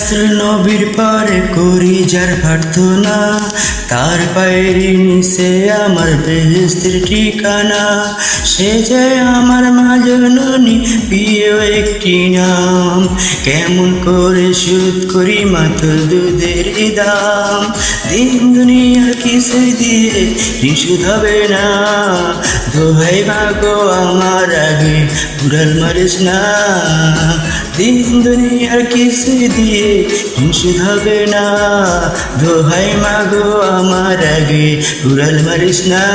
রাসূল নবীর পরে করি যার প্রার্থনা, তার পায়ের নিচে আমার বেহেশতের ঠিকানা। সে যে আমার মা জননী, প্রিয় একটি নাম। কেমন করে শোধ করি মাত্র দুধের দাম। দিন দুনিয়ার কিছু দিয়ে ঋণ শোধ হবে না। দোহাই মাগো আমার আগে উড়াল মারিস না। দিন দুনিয়ার কিছু দিয়ে ঋণ শোধ হবে না। দোহাই মাগো আমার আগে উড়াল মারিস না।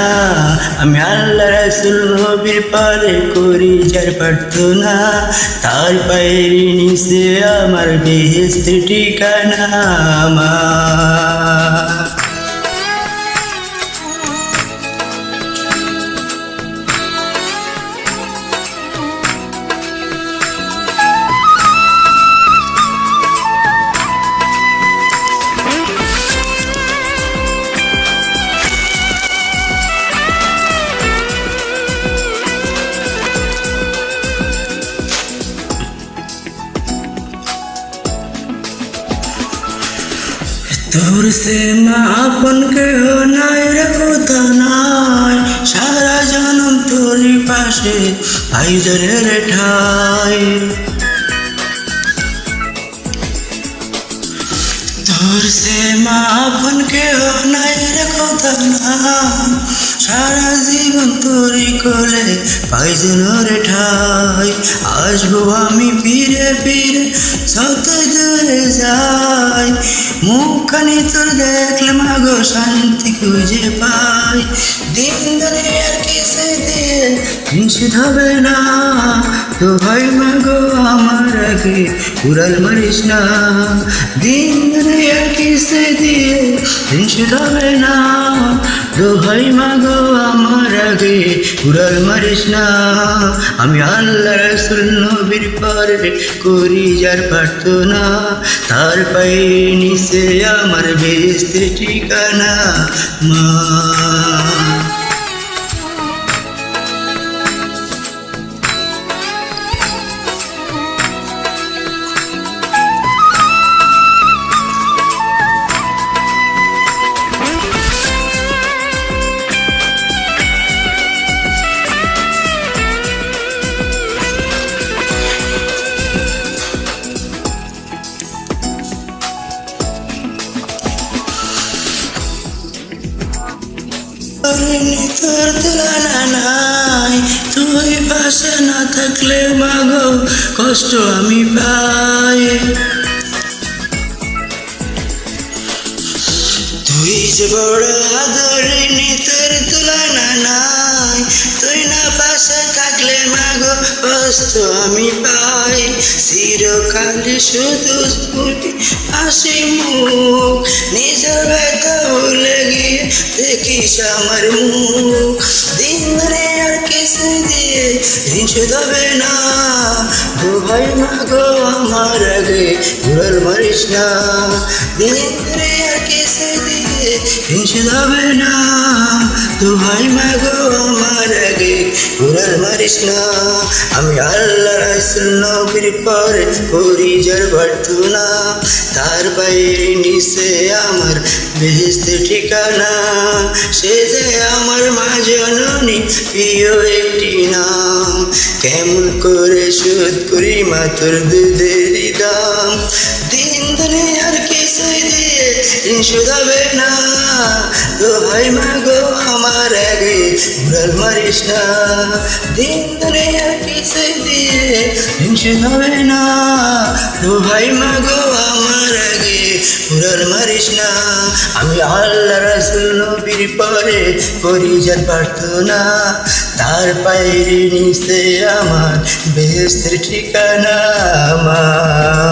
আমি আল্লাহ রাসূল নবীর পরে করি যার প্রার্থনা, তার পায়ের নিচে আমার বেহেশতের ঠিকানা আমার। তোর সে মা আপন কেহ নাই রে কোথা নাই। সারা জনম তোরই পাশে ভাইজনের ঠাই। তোর সে মা আপন কেহ নাই রে কোথা নাই। সারা জীবন তোরই কোলে ভাইজনের ঠাই। আসবো আমি ফিরে ফিরে যত দূরে যাই। মুখখানি তোর দেখলে মাগো শান্তি খুঁজে পাই। দিন দুনিয়ার কিছু দিয়ে ঋণ শোধ হবে না। তো ভাই মাগো আমার আগে উড়াল মারিস না। দিন দুনিয়ার কিছু দিয়ে ঋণ শোধ হবে না। তো ভাই মাগো আমার আগে উড়াল মারিস না। আমি আল্লাহ রাসূল নবীর পরে করি যার প্রার্থনা, তার পায়ের নিচে আমার বেহেশতের ঠিকানা মা। তোর তুলনা নাই, তুই পাশে না থাকলে মাগো কষ্ট আমি পাই। তুই যে বড় আদরিনী, তোর তুলনা নাই। তুই না পাশে থাকলে মাগো কষ্ট আমি পাই। চিরকাল শুধু হাসি মুখ, নিজের ব্যথা ভুলে গিয়ে দেখিস আমার মুখ। দিন দুনিয়ার কিছু দিয়ে ঋণ শোধ হবে না। দোহাই মাগো আমার আগে উড়াল মারিস না। দিন দুনিয়ার কিছু দিয়ে ঋণ শোধ হবে না। দোহাই মাগো আমার আগে উড়াল মারিস না। আমি আল্লাহ রাসূল নবীর পরে করি যার প্রার্থনা, তার পায়ের নিচে আমার বেহেশতের ঠিকানা। সে যে আমার মা জননী, প্রিয় একটি নাম। কেমন করে শোধ করি মা তোর দুধের দাম। দিন দুনিয়ার কিছু দিয়ে ঋণ শোধ হবে না। দোহাই মাগো আমার আগে উড়াল মারিস না। দিন দুনিয়ার কিছু দিয়ে ঋণ শোধ হবে না। দোহাই মাগো আমার আগে উড়াল মারিস না। আমি আল্লাহ রাসূল নবীর পরে করি যার প্রার্থনা, তার পায়ের নিচে আমার বেহেশতের ঠিকানা আমার।